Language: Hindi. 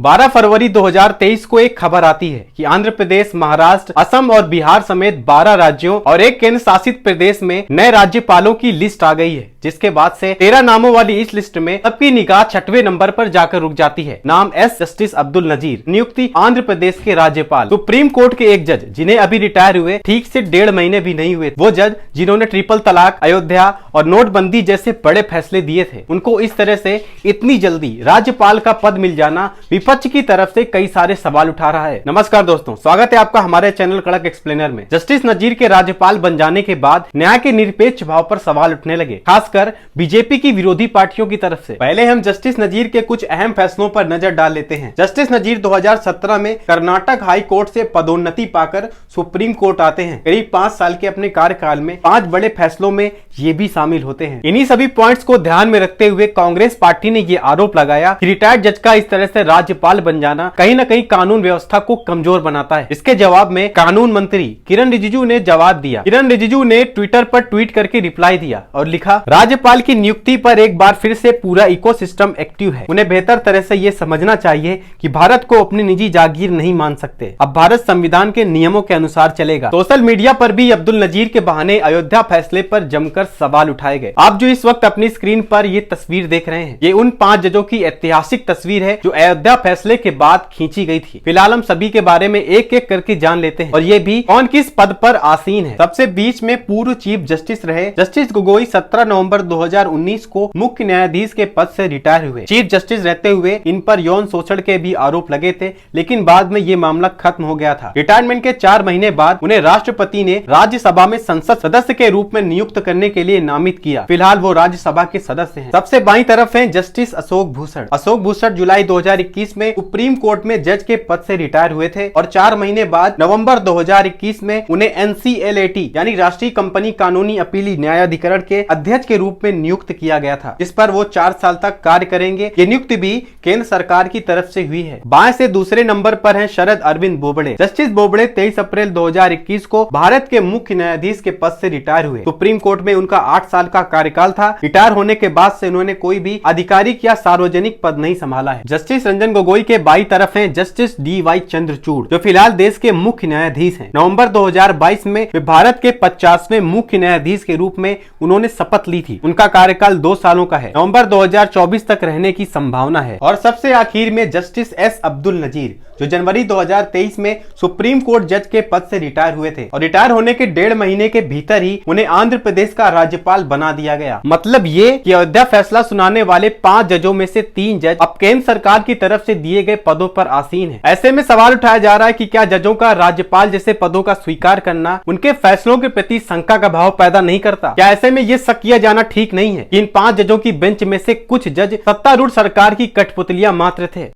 12 फरवरी 2023 को एक खबर आती है कि आंध्र प्रदेश, महाराष्ट्र, असम और बिहार समेत 12 राज्यों और एक केंद्र शासित प्रदेश में नए राज्यपालों की लिस्ट आ गई है, जिसके बाद से 13 नामों वाली इस लिस्ट में सबकी निगाह 6वें नंबर पर जाकर रुक जाती है। नाम एस जस्टिस अब्दुल नजीर, नियुक्ति आंध्र प्रदेश के राज्यपाल। सुप्रीम कोर्ट के एक जज जिन्हें अभी रिटायर हुए ठीक से 1.5 महीने भी नहीं हुए, वो जज जिन्होंने ट्रिपल तलाक, अयोध्या और नोटबंदी जैसे बड़े फैसले दिए थे, उनको इस तरह से इतनी जल्दी राज्यपाल का पद मिल जाना विपक्ष की तरफ से कई सारे सवाल उठा रहा है। नमस्कार दोस्तों, स्वागत है आपका हमारे चैनल कड़क एक्सप्लेनर में। जस्टिस नजीर के राज्यपाल बन जाने के बाद न्याय के निरपेक्ष भाव पर सवाल उठने लगे, खासकर बीजेपी की विरोधी पार्टियों की तरफ से। पहले हम जस्टिस नजीर के कुछ अहम फैसलों पर नजर डाल लेते हैं। जस्टिस नजीर 2017 में कर्नाटक हाई कोर्ट से पदोन्नति पाकर सुप्रीम कोर्ट आते हैं। करीब 5 साल के अपने कार्यकाल में 5 बड़े फैसलों में ये भी शामिल होते हैं। इन्हीं सभी पॉइंट्स को ध्यान में रखते हुए कांग्रेस पार्टी ने ये आरोप लगाया कि रिटायर्ड जज का इस तरह से राज्यपाल बन जाना कहीं न कहीं कानून व्यवस्था को कमजोर बनाता है। इसके जवाब में कानून मंत्री किरण रिजिजू ने जवाब दिया। किरण रिजिजू ने ट्विटर पर ट्वीट करके रिप्लाई दिया और लिखा, राज्यपाल की नियुक्ति पर एक बार फिर से पूरा इकोसिस्टम एक्टिव है। उन्हें बेहतर तरह से ये समझना चाहिए कि भारत को अपनी निजी जागीर नहीं मान सकते। अब भारत संविधान के नियमों के अनुसार चलेगा। सोशल मीडिया पर भी अब्दुल नजीर के बहाने अयोध्या फैसले पर जमकर सवाल उठाए गए। आप जो इस वक्त अपनी स्क्रीन पर ये तस्वीर देख रहे हैं, ये उन 5 जजों की ऐतिहासिक तस्वीर है जो अयोध्या फैसले के बाद खींची गई थी। फिलहाल हम सभी के बारे में एक एक करके जान लेते हैं और ये भी कौन किस पद पर आसीन है। सबसे बीच में पूर्व चीफ जस्टिस रहे जस्टिस गोगोई 17 नवंबर 2019 को मुख्य न्यायाधीश के पद से रिटायर हुए। चीफ जस्टिस रहते हुए इन पर यौन शोषण के भी आरोप लगे थे, लेकिन बाद में ये मामला खत्म हो गया था। रिटायरमेंट के 4 महीने बाद उन्हें राष्ट्रपति ने राज्यसभा में संसद सदस्य के रूप में नियुक्त करने के लिए नामित किया। फिलहाल वो राज्यसभा के सदस्य हैं। सबसे बाईं तरफ हैं जस्टिस अशोक भूषण। अशोक भूषण जुलाई 2021 में सुप्रीम कोर्ट में जज के पद से रिटायर हुए थे और 4 महीने बाद नवंबर 2021 में उन्हें NCLAT यानी राष्ट्रीय कंपनी कानूनी अपीली न्यायाधिकरण के अध्यक्ष के रूप में नियुक्त किया गया था, जिस पर वो 4 साल तक कार्य करेंगे। ये नियुक्ति भी केंद्र सरकार की तरफ से हुई है। बाएं से दूसरे नंबर पर हैं शरद अरविंद बोबड़े। जस्टिस बोबड़े 23 अप्रैल 2021 को भारत के मुख्य न्यायाधीश के पद से रिटायर हुए। सुप्रीम कोर्ट में उनका 8 साल का कार्यकाल था। रिटायर होने के बाद से उन्होंने कोई भी आधिकारिक या सार्वजनिक पद नहीं संभाला है। जस्टिस रंजन गोगोई के बाईं तरफ हैं जस्टिस DY चंद्रचूड़, जो फिलहाल देश के मुख्य न्यायाधीश हैं। नवंबर 2022 में वे भारत के 50वें मुख्य न्यायाधीश के रूप में उन्होंने शपथ ली थी। उनका कार्यकाल 2 सालों का है। नवंबर 2024 तक रहने की संभावना है। और सबसे आखिर में जस्टिस S अब्दुल नजीर, जो जनवरी 2023 में सुप्रीम कोर्ट जज के पद से रिटायर हुए थे और रिटायर होने के 1.5 महीने के भीतर ही उन्हें आंध्र प्रदेश का राज्यपाल बना दिया गया। मतलब ये कि अयोध्या फैसला सुनाने वाले 5 जजों में से 3 जज अब केंद्र सरकार की तरफ से दिए गए पदों पर आसीन है। ऐसे में सवाल उठाया जा रहा है कि क्या जजों का राज्यपाल जैसे पदों का स्वीकार करना उनके फैसलों के प्रति शंका का भाव पैदा नहीं करता? क्या ऐसे में ये शक किया जाना ठीक नहीं है कि इन 5 जजों की बेंच में से कुछ जज सत्तारूढ़ सरकार की कठपुतलियां मात्र थे?